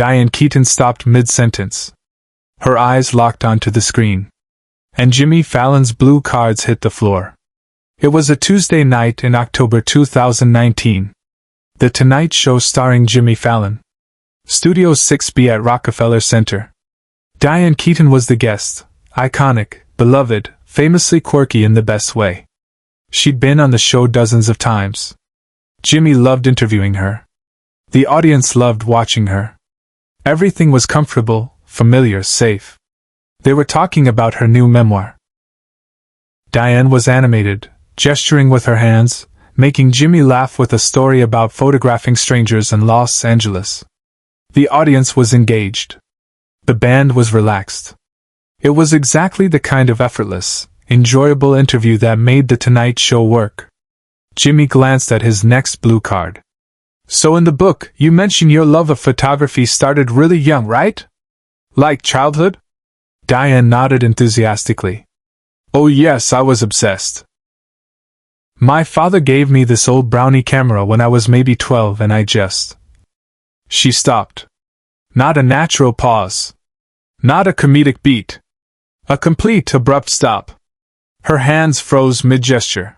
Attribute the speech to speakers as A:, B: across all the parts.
A: Diane Keaton stopped mid-sentence. Her eyes locked onto the screen. And Jimmy Fallon's blue cards hit the floor. It was a Tuesday night in October 2019. The Tonight Show starring Jimmy Fallon. Studio 6B at Rockefeller Center. Diane Keaton was the guest, iconic, beloved, famously quirky in the best way. She'd been on the show dozens of times. Jimmy loved interviewing her. The audience loved watching her. Everything was comfortable, familiar, safe. They were talking about her new memoir. Diane was animated, gesturing with her hands, making Jimmy laugh with a story about photographing strangers in Los Angeles. The audience was engaged. The band was relaxed. It was exactly the kind of effortless, enjoyable interview that made The Tonight Show work. Jimmy glanced at his next blue card. So in the book, you mention your love of photography started really young, right? Like childhood? Diane nodded enthusiastically. Oh yes, I was obsessed. My father gave me this old Brownie camera when I was maybe 12 and I just... She stopped. Not a natural pause. Not a comedic beat. A complete, abrupt stop. Her hands froze mid-gesture.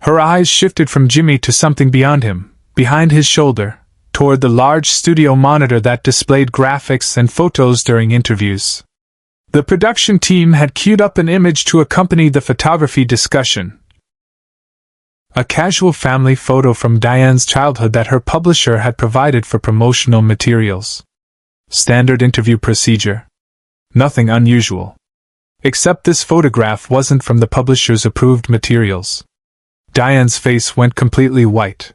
A: Her eyes shifted from Jimmy to something beyond him, behind his shoulder, toward the large studio monitor that displayed graphics and photos during interviews. The production team had queued up an image to accompany the photography discussion. A casual family photo from Diane's childhood that her publisher had provided for promotional materials. Standard interview procedure. Nothing unusual. Except this photograph wasn't from the publisher's approved materials. Diane's face went completely white.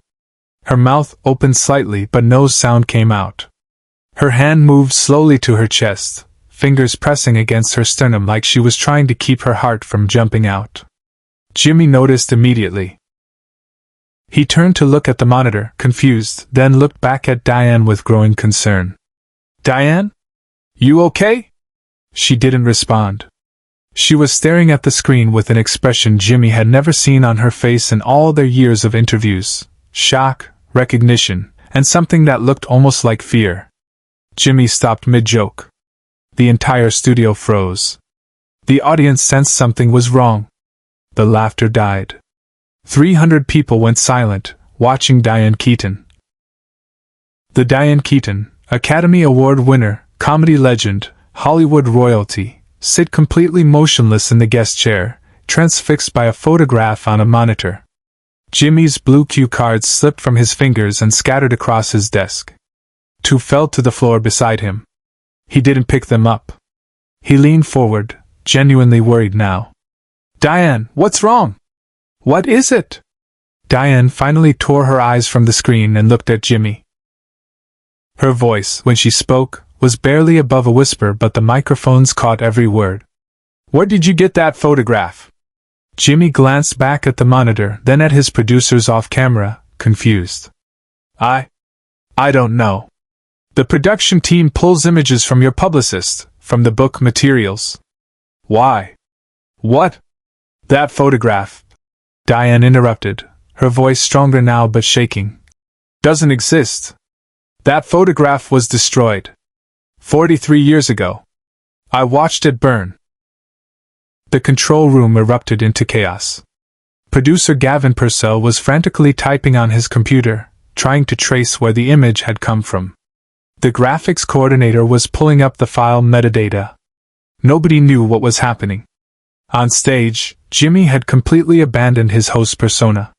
A: Her mouth opened slightly but no sound came out. Her hand moved slowly to her chest, fingers pressing against her sternum like she was trying to keep her heart from jumping out. Jimmy noticed immediately. He turned to look at the monitor, confused, then looked back at Diane with growing concern. Diane? You okay? She didn't respond. She was staring at the screen with an expression Jimmy had never seen on her face in all their years of interviews. Shock, recognition, and something that looked almost like fear. Jimmy stopped mid-joke. The entire studio froze. The audience sensed something was wrong. The laughter died. 300 people went silent, watching Diane Keaton. The Diane Keaton, Academy Award winner, comedy legend, Hollywood royalty, sit completely motionless in the guest chair, transfixed by a photograph on a monitor. Jimmy's blue cue cards slipped from his fingers and scattered across his desk. Two fell to the floor beside him. He didn't pick them up. He leaned forward, genuinely worried now. Diane, what's wrong? What is it? Diane finally tore her eyes from the screen and looked at Jimmy. Her voice, when she spoke, was barely above a whisper, but the microphones caught every word. Where did you get that photograph? Jimmy glanced back at the monitor, then at his producers off camera, confused. I don't know. The production team pulls images from your publicist, from the book materials. Why? What? That photograph, Diane interrupted, her voice stronger now but shaking, doesn't exist. That photograph was destroyed. 43 years ago. I watched it burn. The control room erupted into chaos. Producer Gavin Purcell was frantically typing on his computer, trying to trace where the image had come from. The graphics coordinator was pulling up the file metadata. Nobody knew what was happening. On stage, Jimmy had completely abandoned his host persona.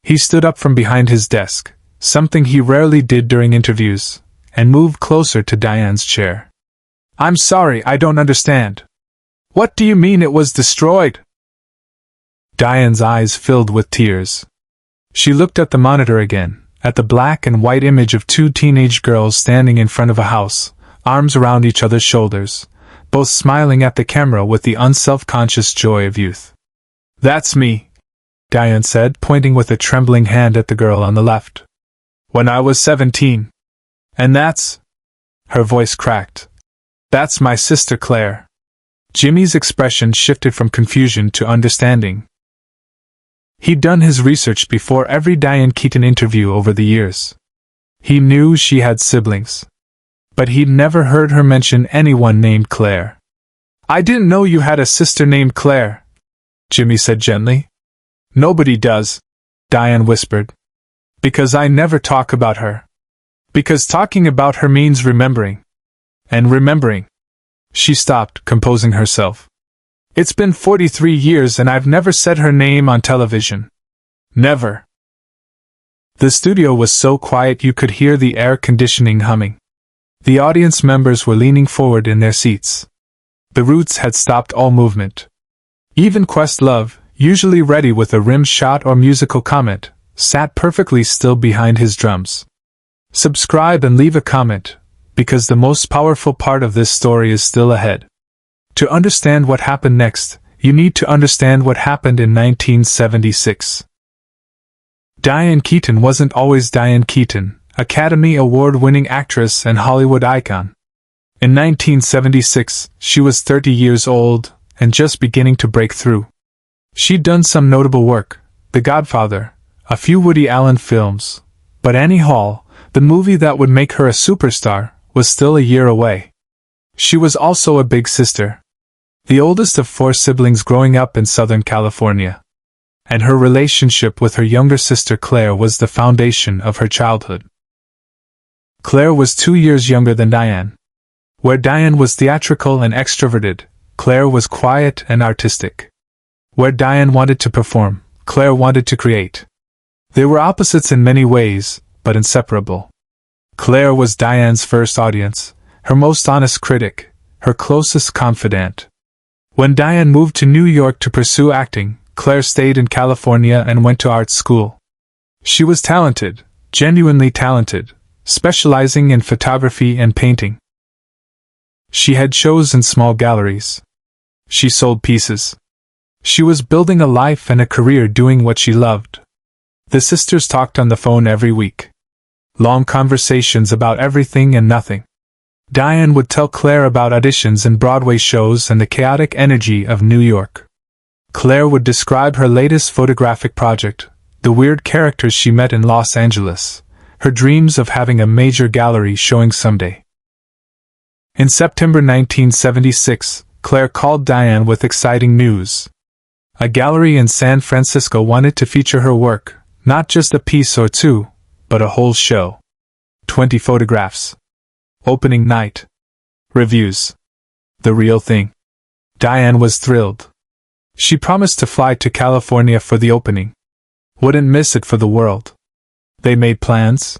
A: He stood up from behind his desk, something he rarely did during interviews, and moved closer to Diane's chair. I'm sorry, I don't understand. What do you mean it was destroyed? Diane's eyes filled with tears. She looked at the monitor again, at the black and white image of two teenage girls standing in front of a house, arms around each other's shoulders, both smiling at the camera with the unself-conscious joy of youth. That's me, Diane said, pointing with a trembling hand at the girl on the left. When I was 17. And that's... Her voice cracked. That's my sister Claire. Jimmy's expression shifted from confusion to understanding. He'd done his research before every Diane Keaton interview over the years. He knew she had siblings. but he'd never heard her mention anyone named Claire. "I didn't know you had a sister named Claire," Jimmy said gently. "Nobody does," Diane whispered. "Because I never talk about her. Because talking about her means remembering. And remembering." She stopped, composing herself. "It's been 43 years and I've never said her name on television. Never." The studio was so quiet you could hear the air conditioning humming. The audience members were leaning forward in their seats. The Roots had stopped all movement. Even Questlove, usually ready with a rim shot or musical comment, sat perfectly still behind his drums. Subscribe and leave a comment, because the most powerful part of this story is still ahead. To understand what happened next, you need to understand what happened in 1976. Diane Keaton wasn't always Diane Keaton, Academy Award-winning actress and Hollywood icon. In 1976, she was 30 years old, and just beginning to break through. She'd done some notable work, The Godfather, a few Woody Allen films, but Annie Hall, the movie that would make her a superstar, was still a year away. She was also a big sister, the oldest of 4 siblings growing up in Southern California. And her relationship with her younger sister Claire was the foundation of her childhood. Claire was 2 years younger than Diane. Where Diane was theatrical and extroverted, Claire was quiet and artistic. Where Diane wanted to perform, Claire wanted to create. They were opposites in many ways, but inseparable. Claire was Diane's first audience, her most honest critic, her closest confidant. When Diane moved to New York to pursue acting, Claire stayed in California and went to art school. She was talented, genuinely talented, specializing in photography and painting. She had shows in small galleries. She sold pieces. She was building a life and a career doing what she loved. The sisters talked on the phone every week. Long conversations about everything and nothing. Diane would tell Claire about auditions and Broadway shows and the chaotic energy of New York. Claire would describe her latest photographic project, the weird characters she met in Los Angeles, her dreams of having a major gallery showing someday. In September 1976, Claire called Diane with exciting news. A gallery in San Francisco wanted to feature her work, not just a piece or two, but a whole show. 20 photographs. Opening night. Reviews. The real thing. Diane was thrilled. She promised to fly to California for the opening. Wouldn't miss it for the world. They made plans.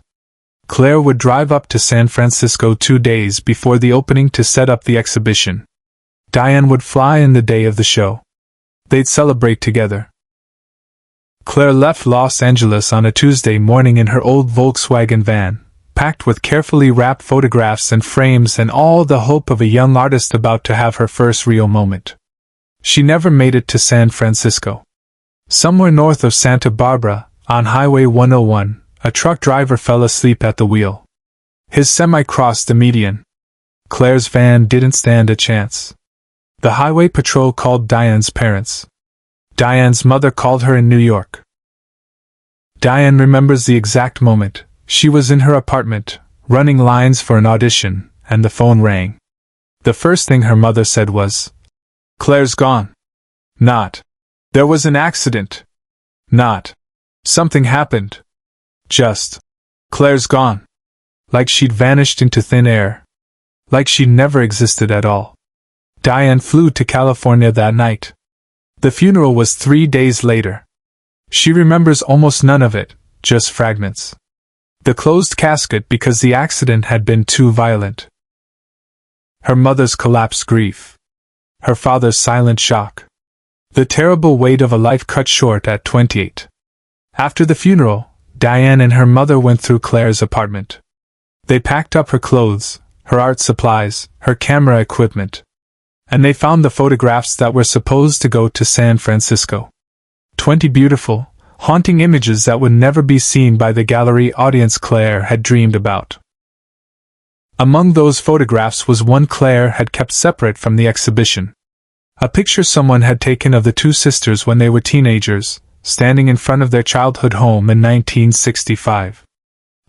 A: Claire would drive up to San Francisco 2 days before the opening to set up the exhibition. Diane would fly in the day of the show. They'd celebrate together. Claire left Los Angeles on a Tuesday morning in her old Volkswagen van, packed with carefully wrapped photographs and frames and all the hope of a young artist about to have her first real moment. She never made it to San Francisco. Somewhere north of Santa Barbara, on Highway 101, a truck driver fell asleep at the wheel. His semi crossed the median. Claire's van didn't stand a chance. The highway patrol called Diane's parents. Diane's mother called her in New York. Diane remembers the exact moment. She was in her apartment, running lines for an audition, and the phone rang. The first thing her mother said was, "Claire's gone." Not, "There was an accident." Not, "Something happened." Just, "Claire's gone." Like she'd vanished into thin air. Like she'd never existed at all. Diane flew to California that night. The funeral was 3 days later. She remembers almost none of it, just fragments. The closed casket because the accident had been too violent. Her mother's collapsed grief. Her father's silent shock. The terrible weight of a life cut short at 28. After the funeral, Diane and her mother went through Claire's apartment. They packed up her clothes, her art supplies, her camera equipment. And they found the photographs that were supposed to go to San Francisco. 20 beautiful, haunting images that would never be seen by the gallery audience Claire had dreamed about. Among those photographs was one Claire had kept separate from the exhibition. A picture someone had taken of the two sisters when they were teenagers, standing in front of their childhood home in 1965.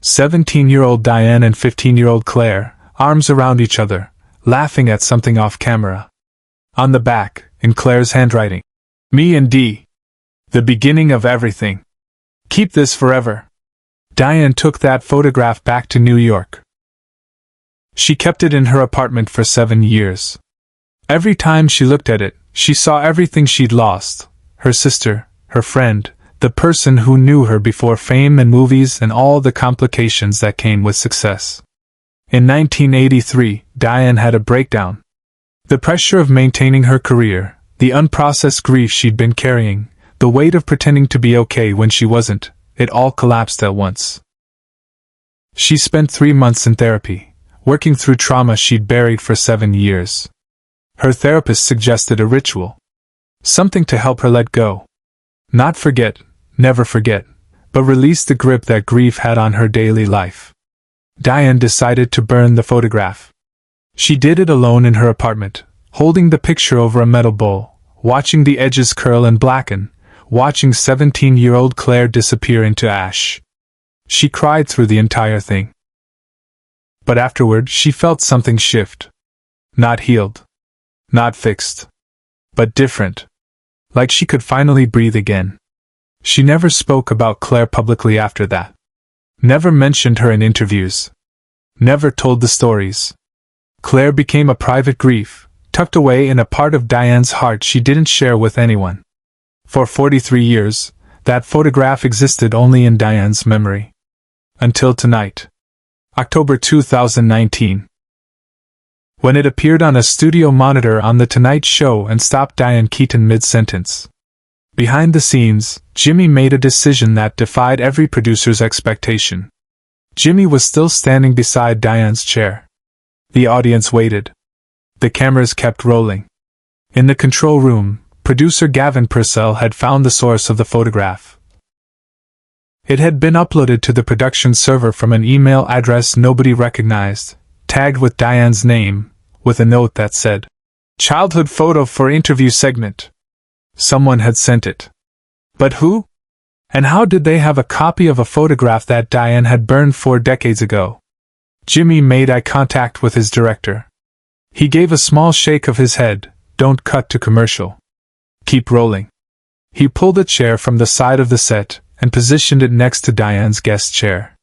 A: 17-year-old Diane and 15-year-old Claire, arms around each other, laughing at something off camera. On the back, in Claire's handwriting, "Me and Dee. The beginning of everything. Keep this forever." Diane took that photograph back to New York. She kept it in her apartment for 7 years. Every time she looked at it, she saw everything she'd lost: her sister, her friend, the person who knew her before fame and movies, and all the complications that came with success. In 1983, Diane had a breakdown. The pressure of maintaining her career, the unprocessed grief she'd been carrying, the weight of pretending to be okay when she wasn't, it all collapsed at once. She spent 3 months in therapy, working through trauma she'd buried for 7 years. Her therapist suggested a ritual. Something to help her let go. Not forget, never forget, but release the grip that grief had on her daily life. Diane decided to burn the photograph. She did it alone in her apartment, holding the picture over a metal bowl, watching the edges curl and blacken, watching 17-year-old Claire disappear into ash. She cried through the entire thing. But afterward she felt something shift. Not healed. Not fixed. But different. Like she could finally breathe again. She never spoke about Claire publicly after that. Never mentioned her in interviews. Never told the stories. Claire became a private grief, tucked away in a part of Diane's heart she didn't share with anyone. For 43 years, that photograph existed only in Diane's memory. Until tonight. October 2019. When it appeared on a studio monitor on The Tonight Show and stopped Diane Keaton mid-sentence. Behind the scenes, Jimmy made a decision that defied every producer's expectation. Jimmy was still standing beside Diane's chair. The audience waited. The cameras kept rolling. In the control room, producer Gavin Purcell had found the source of the photograph. It had been uploaded to the production server from an email address nobody recognized, tagged with Diane's name, with a note that said, "Childhood photo for interview segment." Someone had sent it. But who? And how did they have a copy of a photograph that Diane had burned 4 decades ago? Jimmy made eye contact with his director. He gave a small shake of his head. "Don't cut to commercial. Keep rolling." He pulled a chair from the side of the set and positioned it next to Diane's guest chair.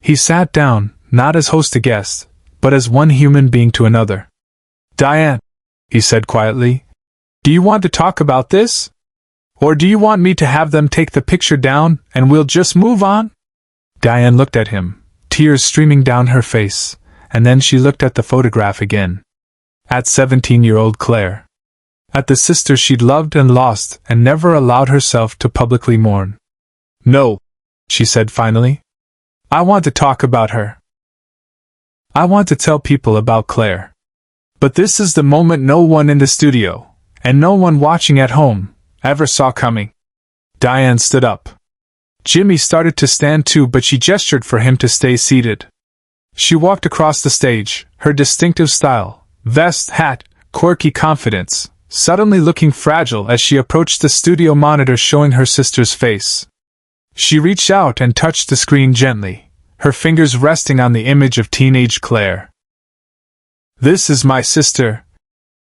A: He sat down, not as host to guest, but as one human being to another. "Diane," he said quietly, "do you want to talk about this? Or do you want me to have them take the picture down and we'll just move on?" Diane looked at him, tears streaming down her face, and then she looked at the photograph again. At 17-year-old Claire. At the sister she'd loved and lost and never allowed herself to publicly mourn. "No," she said finally. "I want to talk about her. I want to tell people about Claire. But this is the moment no one in the studio, and no one watching at home, ever saw coming." Diane stood up. Jimmy started to stand too, but she gestured for him to stay seated. She walked across the stage, her distinctive style, vest, hat, quirky confidence, suddenly looking fragile as she approached the studio monitor showing her sister's face. She reached out and touched the screen gently, her fingers resting on the image of teenage Claire. "This is my sister,"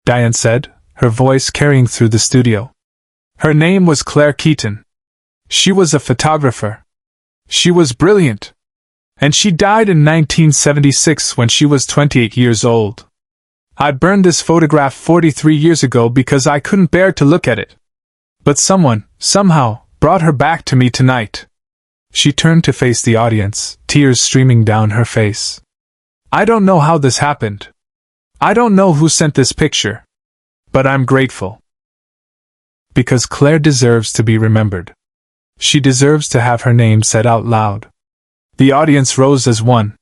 A: Diane said, her voice carrying through the studio. Her name was Claire Keaton. She was a photographer. She was brilliant. And she died in 1976 when she was 28 years old. I burned this photograph 43 years ago because I couldn't bear to look at it. But someone, somehow, brought her back to me tonight. She turned to face the audience, tears streaming down her face. I don't know how this happened. I don't know who sent this picture. But I'm grateful. Because Claire deserves to be remembered. She deserves to have her name said out loud. The audience rose as one.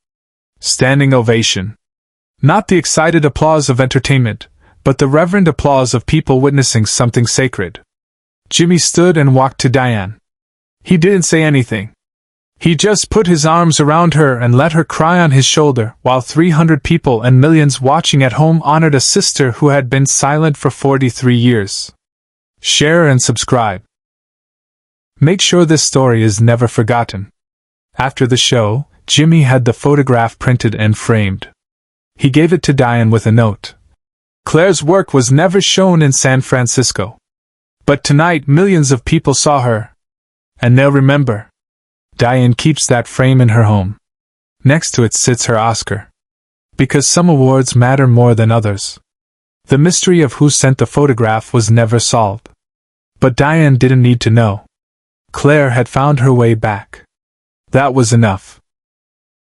A: Standing ovation. Not the excited applause of entertainment, but the reverent applause of people witnessing something sacred. Jimmy stood and walked to Diane. He didn't say anything. He just put his arms around her and let her cry on his shoulder, while 300 people and millions watching at home honored a sister who had been silent for 43 years. Share and subscribe. Make sure this story is never forgotten. After the show, Jimmy had the photograph printed and framed. He gave it to Diane with a note. Claire's work was never shown in San Francisco. But tonight millions of people saw her. And they'll remember. Diane keeps that frame in her home. Next to it sits her Oscar. Because some awards matter more than others. The mystery of who sent the photograph was never solved. But Diane didn't need to know. Claire had found her way back. That was enough.